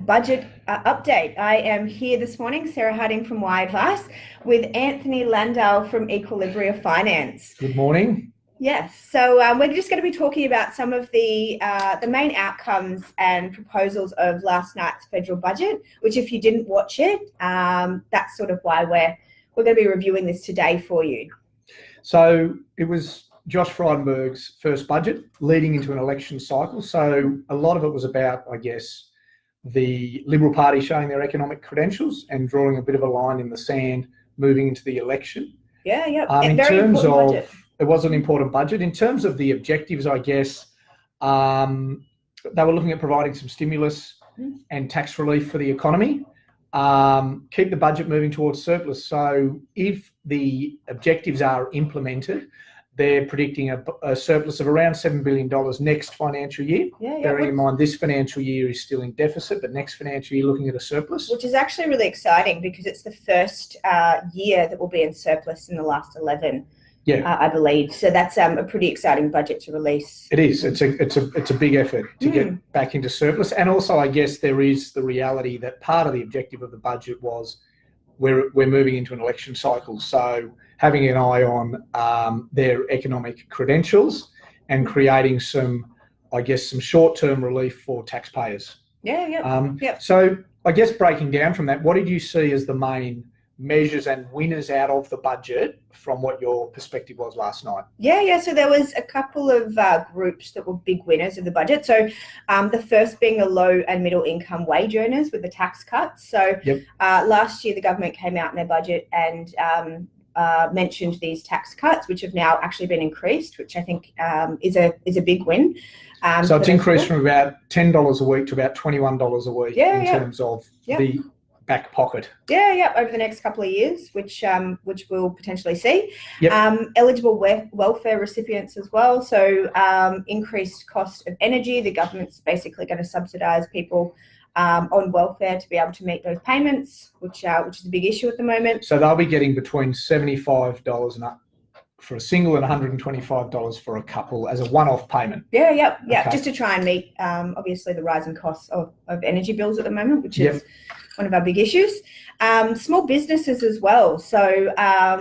budget update. I am here this morning, Sarah Harding from WY Advice, with Anthony Landahl from Equilibria Finance. Good morning. Yes, so we're just going to be talking about some of the main outcomes and proposals of last night's federal budget, which if you didn't watch it, that's sort of why we're going to be reviewing this today for you. So it was Josh Frydenberg's first budget leading into an election cycle. So a lot of it was about, I guess, the Liberal Party showing their economic credentials and drawing a bit of a line in the sand moving into the election. Yeah. In terms of budget. It was an important budget. In terms of the objectives, I guess, they were looking at providing some stimulus and tax relief for the economy, keep the budget moving towards surplus. So if the objectives are implemented, they're predicting a surplus of around $7 billion next financial year. Bearing in mind this financial year is still in deficit, but next financial year looking at a surplus. Which is actually really exciting because it's the first year that will be in surplus in the last 11. I believe. So that's a pretty exciting budget to release. It is. It's a big effort to get back into surplus. And also, I guess there is the reality that part of the objective of the budget was we're moving into an election cycle. So having an eye on their economic credentials and creating some short-term relief for taxpayers. So I guess breaking down from that, what did you see as the main measures and winners out of the budget from what your perspective was last night? So there was a couple of groups that were big winners of the budget. So the first being the low and middle income wage earners with the tax cuts. So last year the government came out in their budget and mentioned these tax cuts, which have now actually been increased, which I think is a big win. So it's increased from about $10 a week to about $21 a week in terms of the back pocket. Over the next couple of years, which we'll potentially see. Eligible welfare recipients as well. So increased cost of energy. The government's basically going to subsidise people on welfare to be able to meet those payments, which is a big issue at the moment. So they'll be getting between $75 and up for a single and $125 for a couple as a one-off payment. Okay. Just to try and meet obviously the rising costs of energy bills at the moment, which is one of our big issues. Small businesses as well. So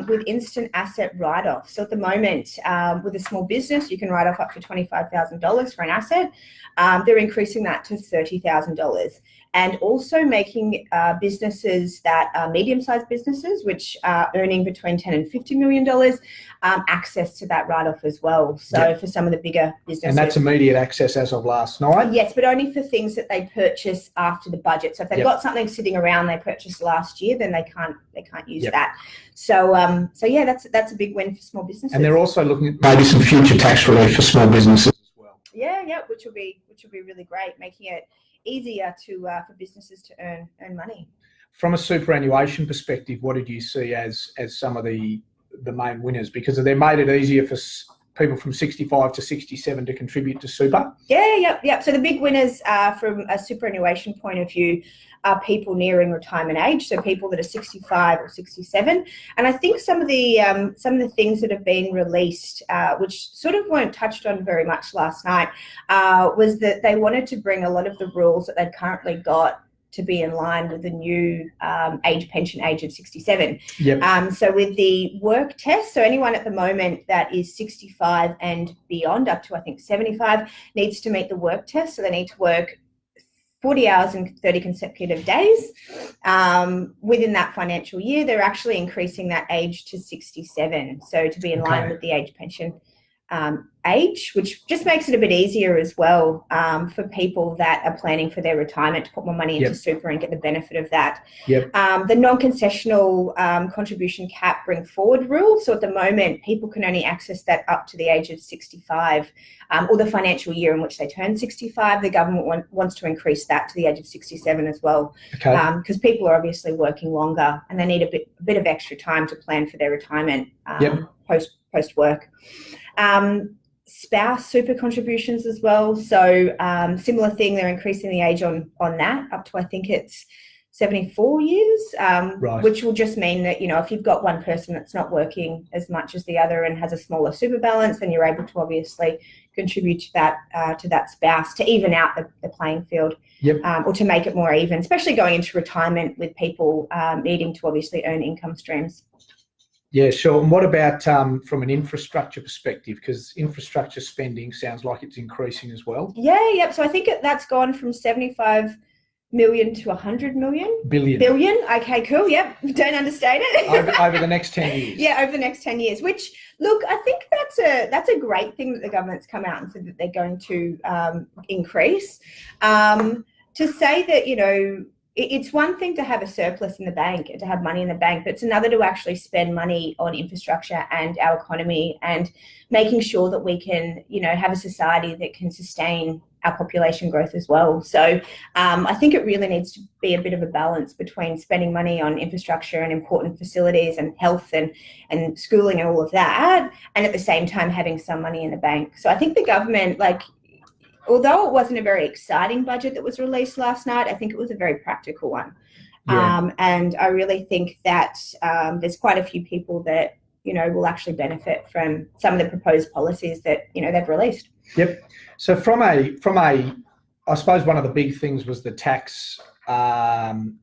with instant asset write-off. So at the moment, with a small business, you can write off up to $25,000 for an asset. They're increasing that to $30,000. And also making businesses that are medium-sized businesses, which are earning between $10 and $50 million, access to that write-off as well. So for some of the bigger businesses. And that's immediate access as of last night? Yes, but only for things that they purchase after the budget. So if they've got something sitting around they purchased last year, then they can't use that. So that's a big win for small businesses. And they're also looking at maybe some future tax relief for small businesses as well. Which will be really great, making it easier for businesses to earn money. From a superannuation perspective, what did you see as some of the main winners? Because they made it easier for people from 65 to 67 to contribute to super. So the big winners from a superannuation point of view are people nearing retirement age, so people that are 65 or 67. And I think some of the things that have been released, which sort of weren't touched on very much last night, was that they wanted to bring a lot of the rules that they've currently got to be in line with the new pension age of 67. So with the work test, so anyone at the moment that is 65 and beyond, up to I think 75, needs to meet the work test. So they need to work 40 hours and 30 consecutive days. Within that financial year, they're actually increasing that age to 67. So to be in line with the age pension age, which just makes it a bit easier as well for people that are planning for their retirement to put more money into super and get the benefit of that. The non-concessional contribution cap bring forward rule. So at the moment, people can only access that up to the age of 65 or the financial year in which they turn 65. The government wants to increase that to the age of 67 as well, because people are obviously working longer and they need a bit of extra time to plan for their retirement post work. Spouse super contributions as well. So similar thing, they're increasing the age on that up to I think it's 74 years, Right. which will just mean that, if you've got one person that's not working as much as the other and has a smaller super balance, then you're able to obviously contribute to that spouse to even out the playing field. Yep. Or to make it more even, especially going into retirement with people needing to obviously earn income streams. Yeah, sure. And what about from an infrastructure perspective? Because infrastructure spending sounds like it's increasing as well. Yeah, yep. So I think that's gone from 75 million to 100 million. Billion. Okay, cool. Yep. Don't understate it. over the next 10 years. Yeah, over the next 10 years, which, look, I think that's a great thing that the government's come out and said that they're going to increase. To say that, it's one thing to have a surplus in the bank and to have money in the bank, but it's another to actually spend money on infrastructure and our economy and making sure that we can, have a society that can sustain our population growth as well. So I think it really needs to be a bit of a balance between spending money on infrastructure and important facilities and health and schooling and all of that, and at the same time having some money in the bank. So I think the government, although it wasn't a very exciting budget that was released last night, I think it was a very practical one. Yeah. And I really think that there's quite a few people that, will actually benefit from some of the proposed policies that, they've released. Yep. So from a, I suppose one of the big things was the tax,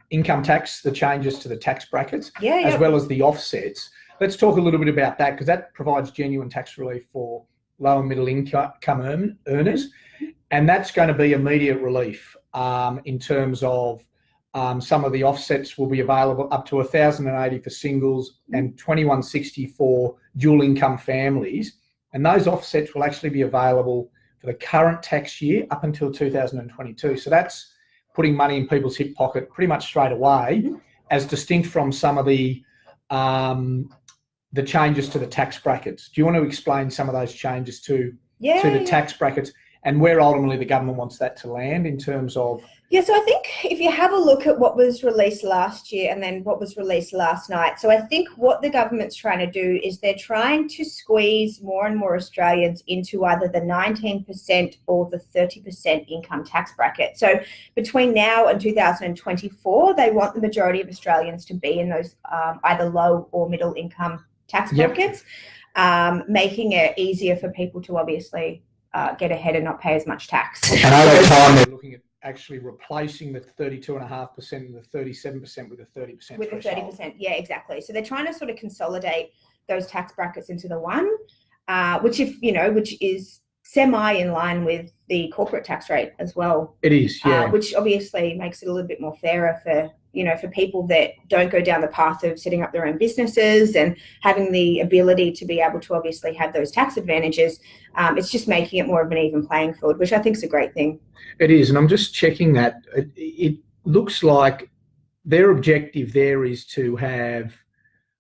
income tax, the changes to the tax brackets, as well as the offsets. Let's talk a little bit about that, because that provides genuine tax relief for low and middle income earners. And that's going to be immediate relief in terms of some of the offsets will be available up to $1,080 for singles and $2,160 for dual income families. And those offsets will actually be available for the current tax year up until 2022. So that's putting money in people's hip pocket pretty much straight away, as distinct from some of the changes to the tax brackets. Do you want to explain some of those changes to the tax brackets and where ultimately the government wants that to land in terms of? Yeah, so I think if you have a look at what was released last year and then what was released last night, so I think what the government's trying to do is they're trying to squeeze more and more Australians into either the 19% or the 30% income tax bracket. So between now and 2024, they want the majority of Australians to be in those either low or middle income tax brackets, making it easier for people to obviously get ahead and not pay as much tax. And over time, they're looking at actually replacing the 32.5% and the 37% with a 30%. With the 30%, yeah, exactly. So they're trying to sort of consolidate those tax brackets into the one, which is semi in line with the corporate tax rate as well. It is, yeah. Which obviously makes it a little bit more fairer for people that don't go down the path of setting up their own businesses and having the ability to be able to obviously have those tax advantages. It's just making it more of an even playing field, which I think is a great thing. It is, and I'm just checking that. It looks like their objective there is to have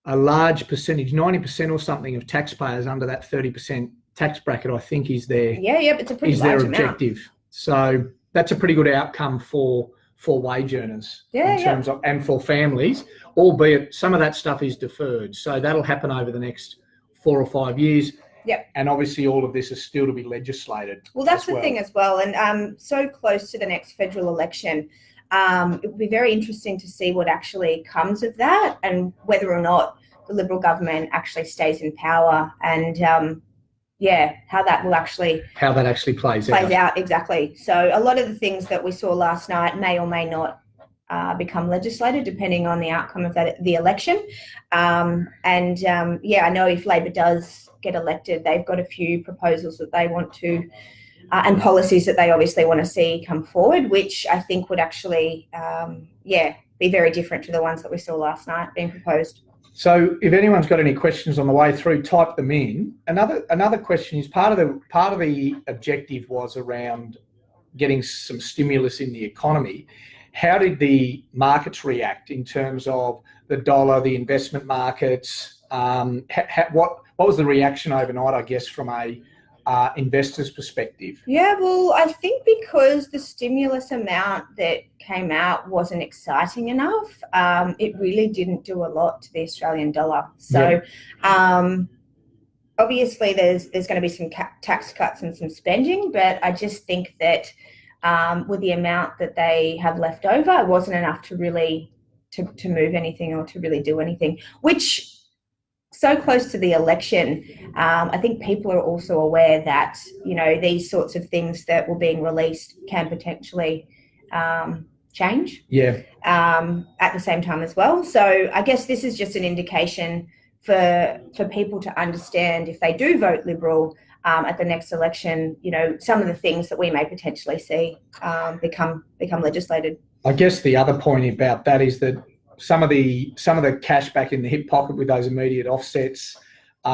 a large percentage, 90% or something, of taxpayers under that 30% tax bracket, I think, is their it's a pretty large objective. Amount. So that's a pretty good outcome for wage earners in terms of, and for families, albeit some of that stuff is deferred. So that'll happen over the next 4 or 5 years. Yep. And obviously all of this is still to be legislated. Well, that's the thing as well. And so close to the next federal election, it will be very interesting to see what actually comes of that and whether or not the Liberal government actually stays in power and, how that actually plays out. Exactly. So a lot of the things that we saw last night may or may not become legislated depending on the outcome of the election. I know if Labor does get elected, they've got a few proposals that they want to and policies that they obviously want to see come forward, which I think would actually be very different to the ones that we saw last night being proposed. So if anyone's got any questions on the way through, type them in. Another question is part of the objective was around getting some stimulus in the economy. How did the markets react in terms of the dollar, the investment markets? What was the reaction overnight, I guess, from a investor's perspective? Yeah, well, I think because the stimulus amount that came out wasn't exciting enough, it really didn't do a lot to the Australian dollar. So obviously there's going to be some tax cuts and some spending, but I just think that with the amount that they have left over, it wasn't enough to really to move anything or to really do anything, which so close to the election, I think people are also aware that, these sorts of things that were being released can potentially change at the same time as well. So I guess this is just an indication for people to understand, if they do vote Liberal at the next election, some of the things that we may potentially see become legislated. I guess the other point about that is that some of the cash back in the hip pocket with those immediate offsets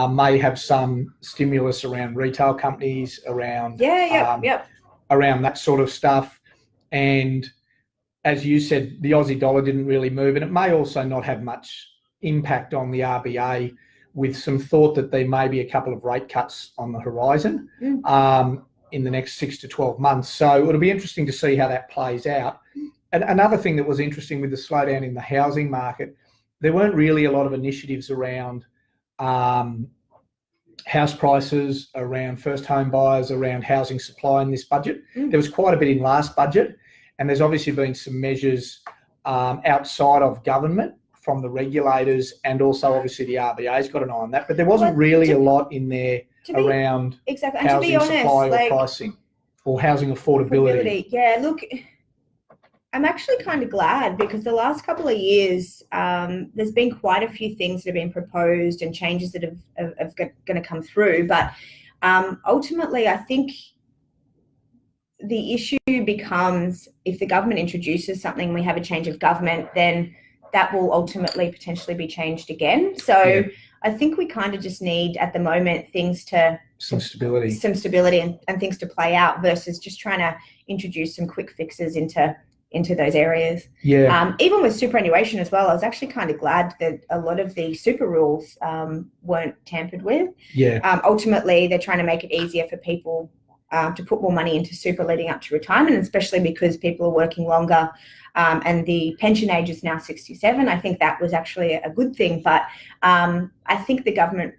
may have some stimulus around retail companies, around around that sort of stuff. And as you said, the Aussie dollar didn't really move, and it may also not have much impact on the RBA, with some thought that there may be a couple of rate cuts on the horizon in the next 6 to 12 months. So it'll be interesting to see how that plays out. And another thing that was interesting with the slowdown in the housing market, there weren't really a lot of initiatives around house prices, around first home buyers, around housing supply in this budget. There was quite a bit in last budget, and there's obviously been some measures outside of government from the regulators, and also obviously the RBA's got an eye on that. But there wasn't really a lot in there around housing supply or pricing or housing affordability. Yeah, look, I'm actually kind of glad, because the last couple of years, there's been quite a few things that have been proposed and changes that have going to come through. But ultimately, I think the issue becomes, if the government introduces something, we have a change of government, then that will ultimately potentially be changed again. So I think we kind of just need, at the moment, some stability and things to play out, versus just trying to introduce some quick fixes into those areas. Even with superannuation as well, I was actually kind of glad that a lot of the super rules weren't tampered with. Ultimately, they're trying to make it easier for people to put more money into super leading up to retirement, especially because people are working longer, and the pension age is now 67. I think that was actually a good thing. But I think the government,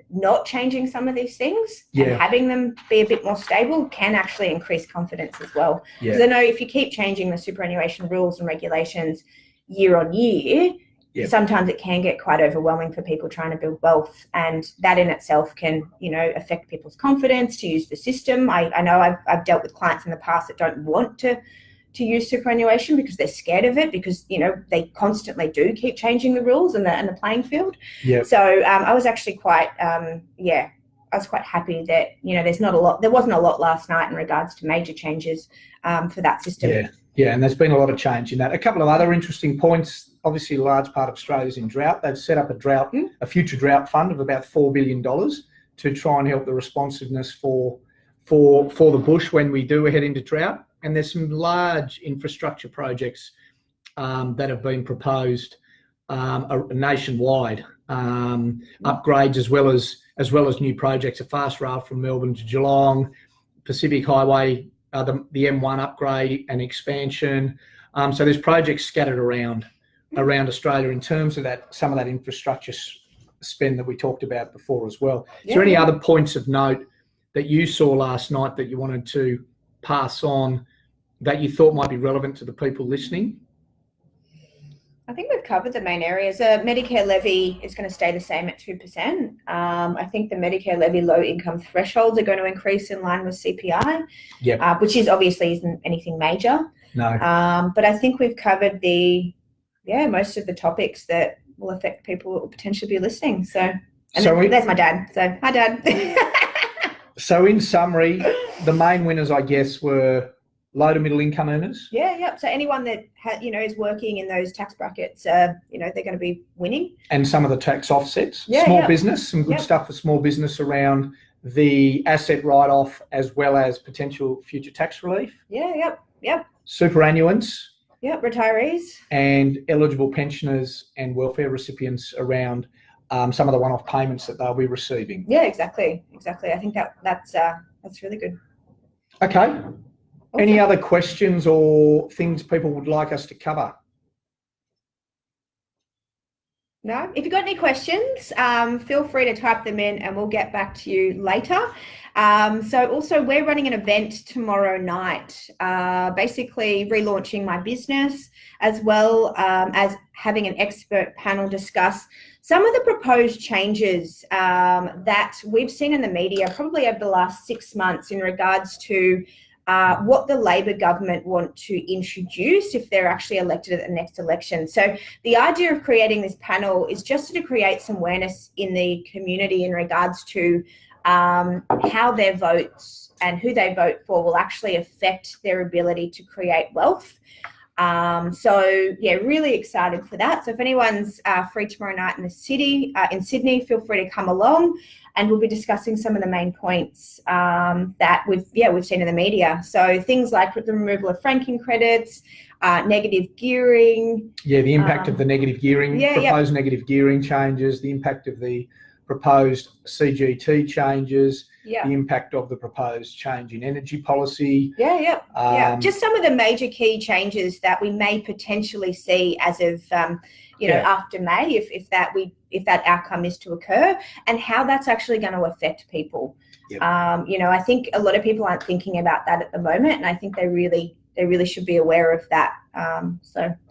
not changing some of these things and having them be a bit more stable can actually increase confidence as well. Because I know if you keep changing the superannuation rules and regulations year on year, sometimes it can get quite overwhelming for people trying to build wealth, and that in itself can, affect people's confidence to use the system. I know I've dealt with clients in the past that don't want to use superannuation because they're scared of it, because they constantly do keep changing the rules and the playing field. So I was actually quite I was quite happy that there wasn't a lot last night in regards to major changes for that system. And there's been a lot of change in that. A couple of other interesting points. Obviously, a large part of Australia's in drought. They've set up a future drought fund of about $4 billion to try and help the responsiveness for the bush when we do head into drought. And there's some large infrastructure projects that have been proposed nationwide, upgrades as well as new projects, a fast rail from Melbourne to Geelong, Pacific Highway, the M1 upgrade and expansion. So there's projects scattered around Australia in terms of some of that infrastructure spend that we talked about before as well. Is there any other points of note that you saw last night that you wanted to pass on that you thought might be relevant to the people listening? I think we've covered the main areas. Medicare levy is going to stay the same at 2%. I think the Medicare levy low income thresholds are going to increase in line with CPI, which obviously isn't anything major. No. But I think we've covered most of the topics that will affect people that will potentially be listening. There's my dad. So hi, Dad. So in summary, the main winners, I guess, were low to middle income earners. So anyone that is working in those tax brackets, they're going to be winning. And some of the tax offsets. Small business, some good stuff for small business around the asset write-off as well as potential future tax relief. Superannuants. Retirees. And eligible pensioners and welfare recipients around some of the one-off payments that they'll be receiving. Exactly. I think that's really good. Okay. Awesome. Any other questions or things people would like us to cover? No? If you've got any questions, feel free to type them in and we'll get back to you later. So also we're running an event tomorrow night, basically relaunching my business, as well as having an expert panel discuss some of the proposed changes that we've seen in the media probably over the last 6 months in regards to what the Labor government want to introduce if they're actually elected at the next election. So the idea of creating this panel is just to create some awareness in the community in regards to how their votes and who they vote for will actually affect their ability to create wealth. So yeah, really excited for that. So if anyone's free tomorrow night in the city, in Sydney, feel free to come along, and we'll be discussing some of the main points that we've seen in the media. So things like the removal of franking credits, negative gearing. Yeah, the impact of the negative gearing, proposed negative gearing changes, the impact of the proposed CGT changes, the impact of the proposed change in energy policy. Just some of the major key changes that we may potentially see as of after May, if that outcome is to occur, and how that's actually going to affect people. I think a lot of people aren't thinking about that at the moment, and I think they really should be aware of that.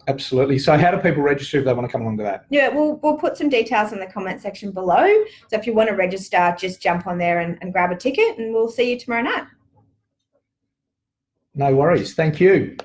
Absolutely. So how do people register if they want to come along to that? Yeah, we'll put some details in the comment section below. So if you want to register, just jump on there and grab a ticket, and we'll see you tomorrow night. No worries. Thank you.